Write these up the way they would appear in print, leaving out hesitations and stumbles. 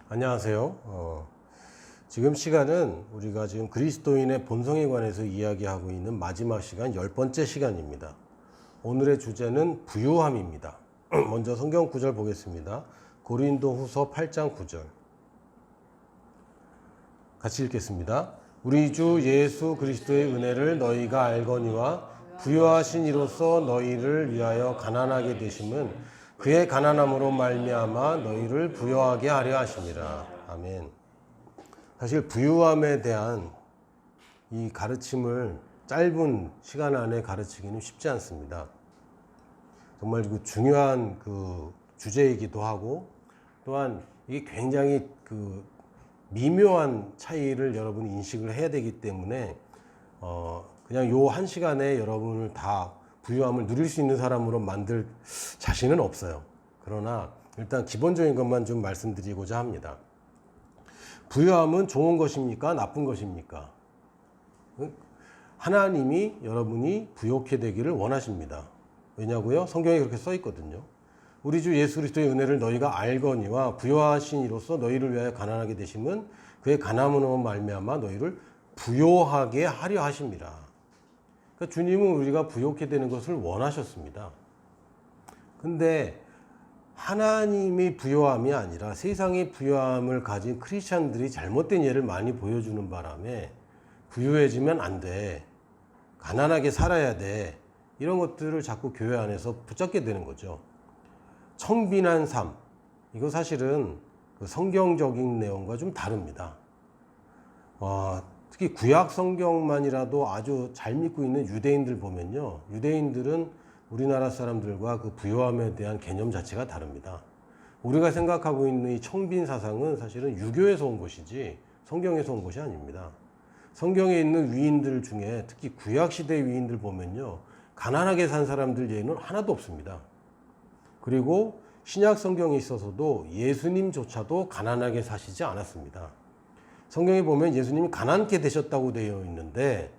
안녕하세요. 지금 시간은 우리가 지금 그리스도인의 본성에 관해서 이야기하고 있는 마지막 시간 10번째 시간입니다. 오늘의 주제는 부요함입니다. 먼저 성경 구절 보겠습니다. 고린도후서 8장 9절 같이 읽겠습니다. 우리 주 예수 그리스도의 은혜를 너희가 알거니와 부요하신 이로써 너희를 위하여 가난하게 되심은 그의 가난함으로 말미암아 너희를 부요하게 하려 하심이라. 아멘. 사실 부유함에 대한 이 가르침을 짧은 시간 안에 가르치기는 쉽지 않습니다. 정말 그 중요한 그 주제이기도 하고, 또한 이게 굉장히 그 미묘한 차이를 여러분이 인식을 해야 되기 때문에 그냥 요 한 시간에 여러분을 다 부유함을 누릴 수 있는 사람으로 만들 자신은 없어요. 그러나 일단 기본적인 것만 좀 말씀드리고자 합니다. 부유함은 좋은 것입니까? 나쁜 것입니까? 하나님이 여러분이 부욕해 되기를 원하십니다. 왜냐고요? 성경에 그렇게 써 있거든요. 우리 주 예수 그리스도의 은혜를 너희가 알거니와 부요하신 이로써 너희를 위하여 가난하게 되심은 그의 가난함으로 말미암아 너희를 부요하게 하려 하심이라. 그러니까 주님은 우리가 부욕해 되는 것을 원하셨습니다. 근데 하나님이 부요함이 아니라 세상의 부요함을 가진 크리스찬들이 잘못된 예를 많이 보여주는 바람에 부유해지면 안 돼, 가난하게 살아야 돼, 이런 것들을 자꾸 교회 안에서 붙잡게 되는 거죠. 청빈한 삶, 이거 사실은 그 성경적인 내용과 좀 다릅니다. 특히 구약 성경만이라도 아주 잘 믿고 있는 유대인들 보면요, 유대인들은 우리나라 사람들과 그 부요함에 대한 개념 자체가 다릅니다. 우리가 생각하고 있는 이 청빈 사상은 사실은 유교에서 온 것이지 성경에서 온 것이 아닙니다. 성경에 있는 위인들 중에 특히 구약시대 위인들 보면요, 가난하게 산 사람들 예는 하나도 없습니다. 그리고 신약 성경에 있어서도 예수님조차도 가난하게 사시지 않았습니다. 성경에 보면 예수님이 가난케 되셨다고 되어 있는데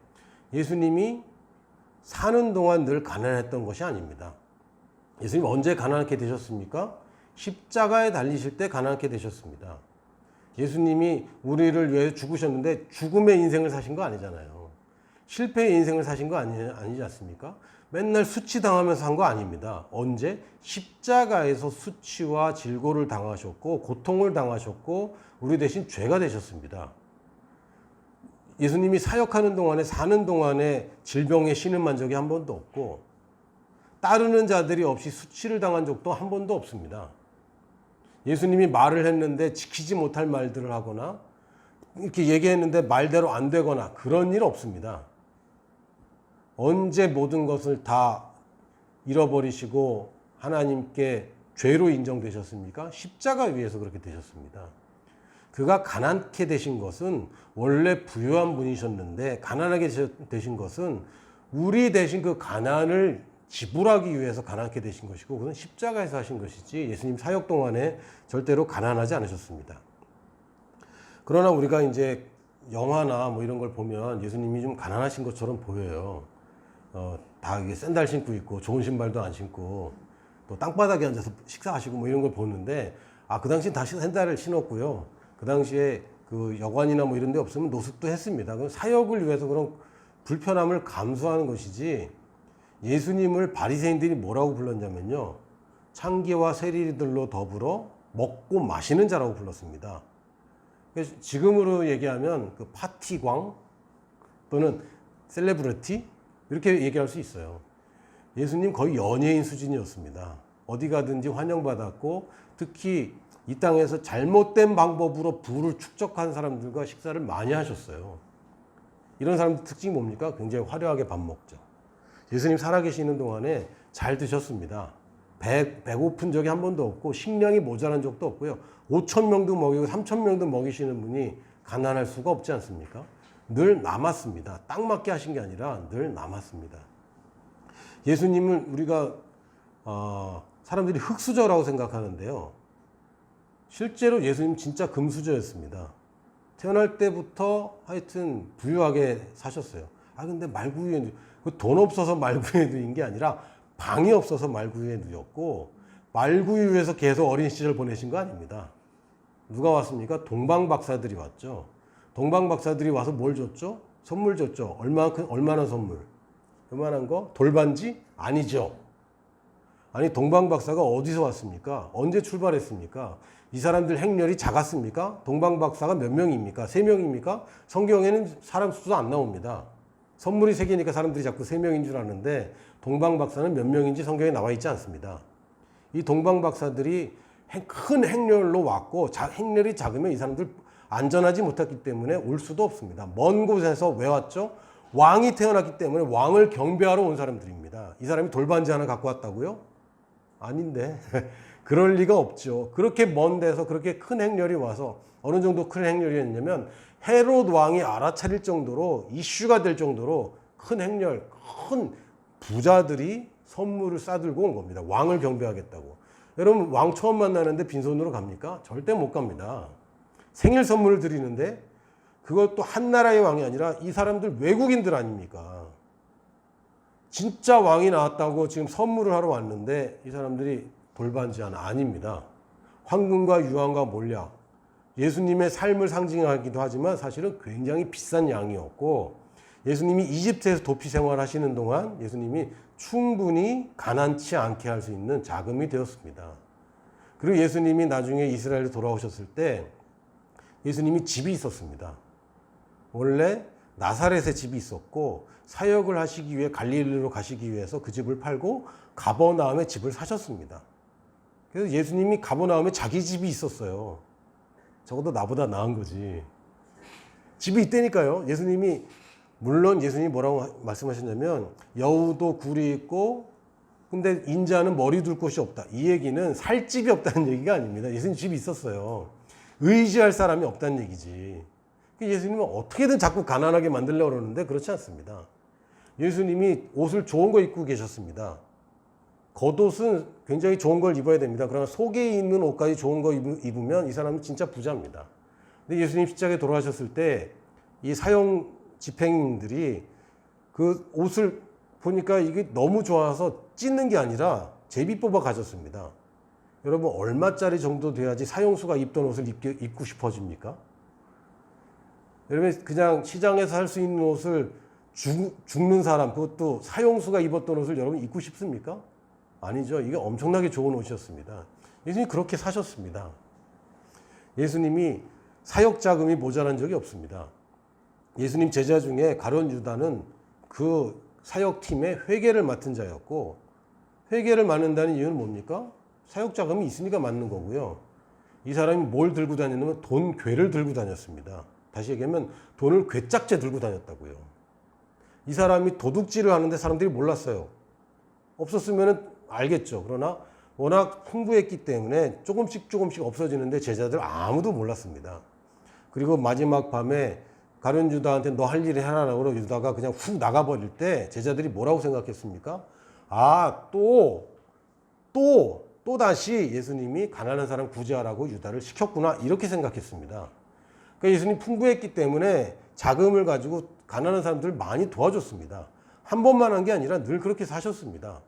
예수님이 사는 동안 늘 가난했던 것이 아닙니다. 예수님 언제 가난하게 되셨습니까? 십자가에 달리실 때 가난하게 되셨습니다. 예수님이 우리를 위해 죽으셨는데 죽음의 인생을 사신 거 아니잖아요. 실패의 인생을 사신 거 아니지 않습니까? 맨날 수치당하면서 산 거 아닙니다. 언제? 십자가에서 수치와 질고를 당하셨고 고통을 당하셨고 우리 대신 죄가 되셨습니다. 예수님이 사역하는 동안에, 사는 동안에 질병에 신음한 적이 한 번도 없고 따르는 자들이 없이 수치를 당한 적도 한 번도 없습니다. 예수님이 말을 했는데 지키지 못할 말들을 하거나 이렇게 얘기했는데 말대로 안 되거나 그런 일 없습니다. 언제 모든 것을 다 잃어버리시고 하나님께 죄로 인정되셨습니까? 십자가 위에서 그렇게 되셨습니다. 그가 가난케 되신 것은 원래 부유한 분이셨는데 가난하게 되신 것은 우리 대신 그 가난을 지불하기 위해서 가난케 되신 것이고 그건 십자가에서 하신 것이지 예수님 사역 동안에 절대로 가난하지 않으셨습니다. 그러나 우리가 이제 영화나 뭐 이런 걸 보면 예수님이 좀 가난하신 것처럼 보여요. 다 이게 샌들 신고 있고 좋은 신발도 안 신고 또 땅바닥에 앉아서 식사하시고 뭐 이런 걸 보는데 그 당시엔 다 샌들을 신었고요. 그 당시에 그 여관이나 뭐 이런 데 없으면 노숙도 했습니다. 그럼 사역을 위해서 그런 불편함을 감수하는 것이지 예수님을 바리새인들이 뭐라고 불렀냐면요, 창기와 세리들로 더불어 먹고 마시는 자라고 불렀습니다. 그래서 지금으로 얘기하면 그 파티광 또는 셀레브리티 이렇게 얘기할 수 있어요. 예수님 거의 연예인 수준이었습니다. 어디 가든지 환영받았고 특히 이 땅에서 잘못된 방법으로 부를 축적한 사람들과 식사를 많이 하셨어요. 이런 사람들 특징이 뭡니까? 굉장히 화려하게 밥 먹죠. 예수님 살아계시는 동안에 잘 드셨습니다. 배고픈 적이 한 번도 없고 식량이 모자란 적도 없고요. 5,000명도 먹이고 3,000명도 먹이시는 분이 가난할 수가 없지 않습니까? 늘 남았습니다. 딱 맞게 하신 게 아니라 늘 남았습니다. 예수님은 우리가 사람들이 흙수저라고 생각하는데요. 실제로 예수님 진짜 금수저였습니다. 태어날 때부터 하여튼 부유하게 사셨어요. 근데 말구유에 돈 없어서 말구유에 누인 게 아니라 방이 없어서 말구유에 누였고, 말구유에서 계속 어린 시절 보내신 거 아닙니다. 누가 왔습니까? 동방박사들이 왔죠. 동방박사들이 와서 뭘 줬죠? 선물 줬죠. 얼마나 선물? 요만한 거? 돌반지? 아니죠. 아니, 동방박사가 어디서 왔습니까? 언제 출발했습니까? 이 사람들 행렬이 작았습니까? 동방박사가 몇 명입니까? 3명입니까? 성경에는 사람 수도 안 나옵니다. 선물이 3개니까 사람들이 자꾸 3명인 줄 아는데, 동방박사는 몇 명인지 성경에 나와 있지 않습니다. 이 동방박사들이 큰 행렬로 왔고, 행렬이 작으면 이 사람들 안전하지 못했기 때문에 올 수도 없습니다. 먼 곳에서 왜 왔죠? 왕이 태어났기 때문에 왕을 경배하러 온 사람들입니다. 이 사람이 돌반지 하나 갖고 왔다고요? 아닌데. 그럴 리가 없죠. 그렇게 먼 데서 그렇게 큰 행렬이 와서, 어느 정도 큰 행렬이었냐면 헤롯 왕이 알아차릴 정도로, 이슈가 될 정도로 큰 행렬, 큰 부자들이 선물을 싸들고 온 겁니다. 왕을 경배하겠다고. 여러분, 왕 처음 만나는데 빈손으로 갑니까? 절대 못 갑니다. 생일 선물을 드리는데, 그것도 한 나라의 왕이 아니라 이 사람들 외국인들 아닙니까? 진짜 왕이 나왔다고 지금 선물을 하러 왔는데 이 사람들이 돌반지 하나? 아닙니다. 황금과 유황과 몰약, 예수님의 삶을 상징하기도 하지만 사실은 굉장히 비싼 양이었고, 예수님이 이집트에서 도피 생활하시는 동안 예수님이 충분히 가난치 않게 할 수 있는 자금이 되었습니다. 그리고 예수님이 나중에 이스라엘로 돌아오셨을 때 예수님이 집이 있었습니다. 원래 나사렛에 집이 있었고, 사역을 하시기 위해 갈릴리로 가시기 위해서 그 집을 팔고 가버나움에 집을 사셨습니다. 그래서 예수님이 가버나움에 자기 집이 있었어요. 적어도 나보다 나은 거지. 집이 있다니까요. 물론 예수님이 뭐라고 말씀하셨냐면, 여우도 굴이 있고 근데 인자는 머리 둘 곳이 없다. 이 얘기는 살 집이 없다는 얘기가 아닙니다. 예수님 집이 있었어요. 의지할 사람이 없다는 얘기지. 예수님은 어떻게든 자꾸 가난하게 만들려고 그러는데 그렇지 않습니다. 예수님이 옷을 좋은 거 입고 계셨습니다. 겉옷은 굉장히 좋은 걸 입어야 됩니다. 그러나 속에 있는 옷까지 좋은 거 입으면 이 사람은 진짜 부자입니다. 근데 예수님 십자가에 돌아가셨을 때 이 사형 집행인들이 그 옷을 보니까 이게 너무 좋아서 찢는 게 아니라 제비 뽑아 가졌습니다. 여러분, 얼마짜리 정도 돼야지 사형수가 입던 옷을 입고 싶어집니까? 여러분, 그냥 시장에서 살 수 있는 옷을 죽는 사람, 그것도 사형수가 입었던 옷을 여러분 입고 싶습니까? 아니죠. 이게 엄청나게 좋은 옷이었습니다. 예수님이 그렇게 사셨습니다. 예수님이 사역 자금이 모자란 적이 없습니다. 예수님 제자 중에 가룟 유다는 그 사역팀의 회계를 맡은 자였고, 회계를 맡는다는 이유는 뭡니까? 사역 자금이 있으니까 맡는 거고요. 이 사람이 뭘 들고 다녔냐면 돈 괴를 들고 다녔습니다. 다시 얘기하면 돈을 괴짝제 들고 다녔다고요. 이 사람이 도둑질을 하는데 사람들이 몰랐어요. 없었으면 알겠죠. 그러나 워낙 풍부했기 때문에 조금씩 없어지는데 제자들 아무도 몰랐습니다. 그리고 마지막 밤에 가룟 유다한테 너 할 일을 해라라고 유다가 그냥 훅 나가버릴 때 제자들이 뭐라고 생각했습니까? 또 다시 예수님이 가난한 사람 구제하라고 유다를 시켰구나, 이렇게 생각했습니다. 그러니까 예수님이 풍부했기 때문에 자금을 가지고 가난한 사람들을 많이 도와줬습니다. 한 번만 한 게 아니라 늘 그렇게 사셨습니다.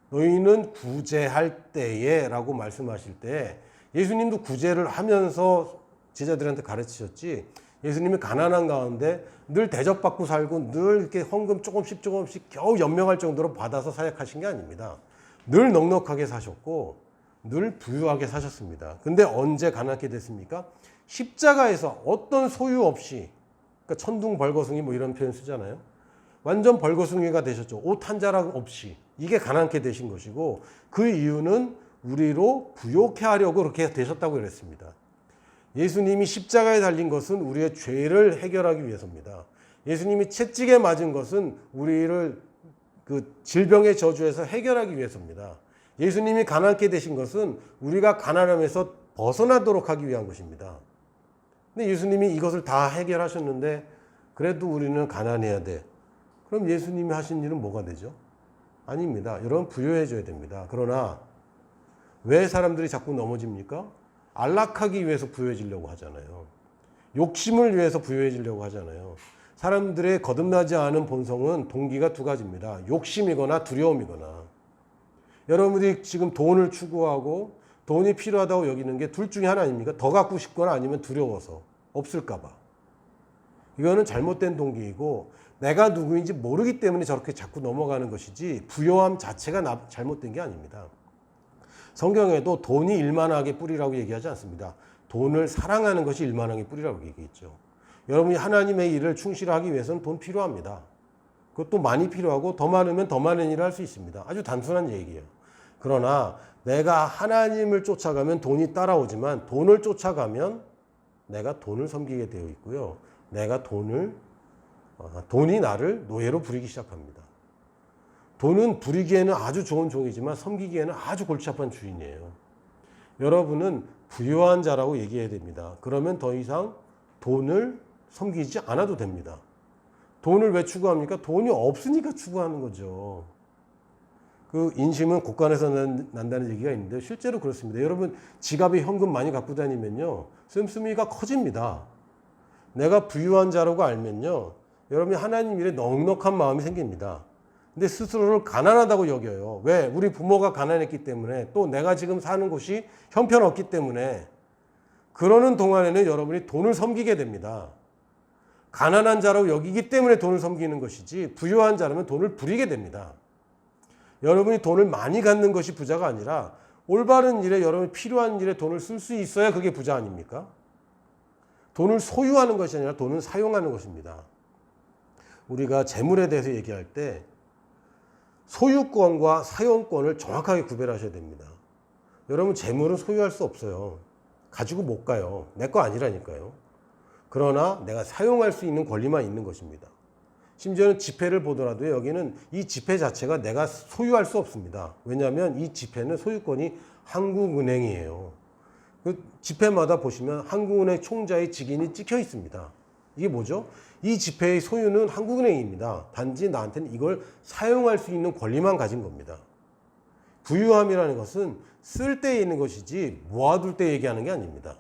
너희는 구제할 때에 라고 말씀하실 때 예수님도 구제를 하면서 제자들한테 가르치셨지, 예수님이 가난한 가운데 늘 대접받고 살고 늘 이렇게 헌금 조금씩 겨우 연명할 정도로 받아서 사역하신 게 아닙니다. 늘 넉넉하게 사셨고 늘 부유하게 사셨습니다. 근데 언제 가난하게 됐습니까? 십자가에서 어떤 소유 없이, 그러니까 천둥 벌거숭이 뭐 이런 표현 쓰잖아요. 완전 벌거숭이가 되셨죠. 옷 한 자락 없이. 이게 가난하게 되신 것이고, 그 이유는 우리로 부욕해 하려고 그렇게 되셨다고 그랬습니다. 예수님이 십자가에 달린 것은 우리의 죄를 해결하기 위해서입니다. 예수님이 채찍에 맞은 것은 우리를 그 질병의 저주에서 해결하기 위해서입니다. 예수님이 가난하게 되신 것은 우리가 가난함에서 벗어나도록 하기 위한 것입니다. 근데 예수님이 이것을 다 해결하셨는데 그래도 우리는 가난해야 돼. 그럼 예수님이 하신 일은 뭐가 되죠? 아닙니다. 여러분, 부여해줘야 됩니다. 그러나 왜 사람들이 자꾸 넘어집니까? 안락하기 위해서 부유해지려고 하잖아요. 욕심을 위해서 부유해지려고 하잖아요. 사람들의 거듭나지 않은 본성은 동기가 두 가지입니다. 욕심이거나 두려움이거나. 여러분들이 지금 돈을 추구하고 돈이 필요하다고 여기는 게 둘 중에 하나 아닙니까? 더 갖고 싶거나 아니면 두려워서 없을까 봐. 이거는 잘못된 동기이고 내가 누구인지 모르기 때문에 저렇게 자꾸 넘어가는 것이지 부요함 자체가 잘못된 게 아닙니다. 성경에도 돈이 일만하게 뿌리라고 얘기하지 않습니다. 돈을 사랑하는 것이 일만하게 뿌리라고 얘기했죠. 여러분이 하나님의 일을 충실하기 위해서는 돈 필요합니다. 그것도 많이 필요하고 더 많으면 더 많은 일을 할 수 있습니다. 아주 단순한 얘기예요. 그러나 내가 하나님을 쫓아가면 돈이 따라오지만 돈을 쫓아가면 내가 돈을 섬기게 되어 있고요. 내가 돈이 나를 노예로 부리기 시작합니다. 돈은 부리기에는 아주 좋은 종이지만 섬기기에는 아주 골치 아픈 주인이에요. 여러분은 부유한 자라고 얘기해야 됩니다. 그러면 더 이상 돈을 섬기지 않아도 됩니다. 돈을 왜 추구합니까? 돈이 없으니까 추구하는 거죠. 그 인심은 곳간에서 난다는 얘기가 있는데 실제로 그렇습니다. 여러분 지갑에 현금 많이 갖고 다니면요. 씀씀이가 커집니다. 내가 부유한 자라고 알면요. 여러분이 하나님 일에 넉넉한 마음이 생깁니다. 근데 스스로를 가난하다고 여겨요. 왜? 우리 부모가 가난했기 때문에 또 내가 지금 사는 곳이 형편없기 때문에 그러는 동안에는 여러분이 돈을 섬기게 됩니다. 가난한 자라고 여기기 때문에 돈을 섬기는 것이지 부유한 자라면 돈을 부리게 됩니다. 여러분이 돈을 많이 갖는 것이 부자가 아니라 올바른 일에 여러분이 필요한 일에 돈을 쓸 수 있어야 그게 부자 아닙니까? 돈을 소유하는 것이 아니라 돈을 사용하는 것입니다. 우리가 재물에 대해서 얘기할 때 소유권과 사용권을 정확하게 구별하셔야 됩니다. 여러분 재물은 소유할 수 없어요. 가지고 못 가요. 내 거 아니라니까요. 그러나 내가 사용할 수 있는 권리만 있는 것입니다. 심지어는 지폐를 보더라도 여기는 이 지폐 자체가 내가 소유할 수 없습니다. 왜냐하면 이 지폐는 소유권이 한국은행이에요. 그 지폐마다 보시면 한국은행 총자의 직인이 찍혀 있습니다. 이게 뭐죠? 이 지폐의 소유는 한국은행입니다. 단지 나한테는 이걸 사용할 수 있는 권리만 가진 겁니다. 부유함이라는 것은 쓸 때 있는 것이지 모아둘 때 얘기하는 게 아닙니다.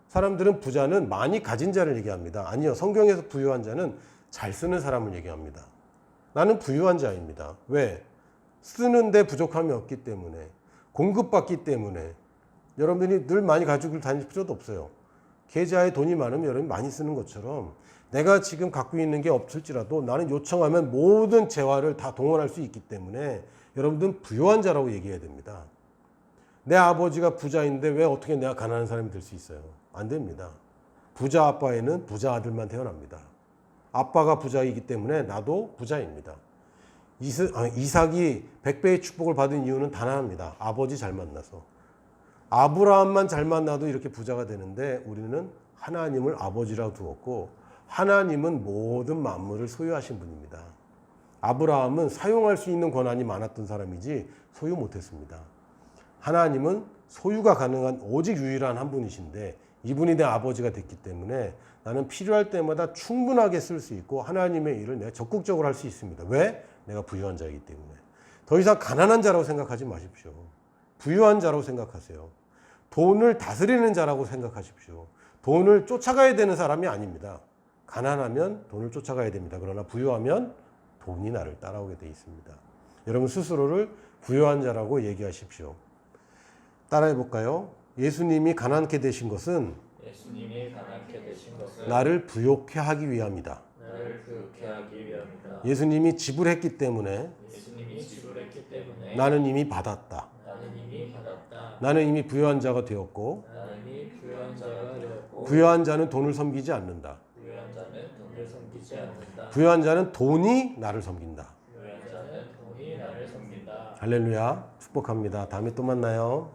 사람들은 부자는 많이 가진 자를 얘기합니다. 아니요. 성경에서 부유한 자는 잘 쓰는 사람을 얘기합니다. 나는 부유한 자입니다. 왜? 쓰는데 부족함이 없기 때문에, 공급받기 때문에. 여러분들이 늘 많이 가지고 다닐 필요도 없어요. 계좌에 돈이 많으면 여러분이 많이 쓰는 것처럼 내가 지금 갖고 있는 게 없을지라도 나는 요청하면 모든 재화를 다 동원할 수 있기 때문에 여러분들은 부유한 자라고 얘기해야 됩니다. 내 아버지가 부자인데 왜 어떻게 내가 가난한 사람이 될 수 있어요? 안 됩니다. 부자 아빠에는 부자 아들만 태어납니다. 아빠가 부자이기 때문에 나도 부자입니다. 이삭이 100배의 축복을 받은 이유는 단 하나입니다. 아버지 잘 만나서. 아브라함만 잘 만나도 이렇게 부자가 되는데 우리는 하나님을 아버지라고 두었고 하나님은 모든 만물을 소유하신 분입니다. 아브라함은 사용할 수 있는 권한이 많았던 사람이지 소유 못했습니다. 하나님은 소유가 가능한 오직 유일한 한 분이신데 이분이 내 아버지가 됐기 때문에 나는 필요할 때마다 충분하게 쓸 수 있고 하나님의 일을 내가 적극적으로 할 수 있습니다. 왜? 내가 부유한 자이기 때문에. 더 이상 가난한 자라고 생각하지 마십시오. 부유한 자라고 생각하세요. 돈을 다스리는 자라고 생각하십시오. 돈을 쫓아가야 되는 사람이 아닙니다. 가난하면 돈을 쫓아가야 됩니다. 그러나 부유하면 돈이 나를 따라오게 되어 있습니다. 여러분 스스로를 부유한 자라고 얘기하십시오. 따라해 볼까요? 예수님이 가난케 되신 것은 나를 부욕해 하기 위함이다. 예수님이 지불했기 때문에 나는 이미 받았다. 나는 이미 부유한 자가 되었고 부유한 자는 돈을 섬기지 않는다. 부유한 자는 돈이 나를 섬긴다. 할렐루야. 축복합니다. 다음에 또 만나요.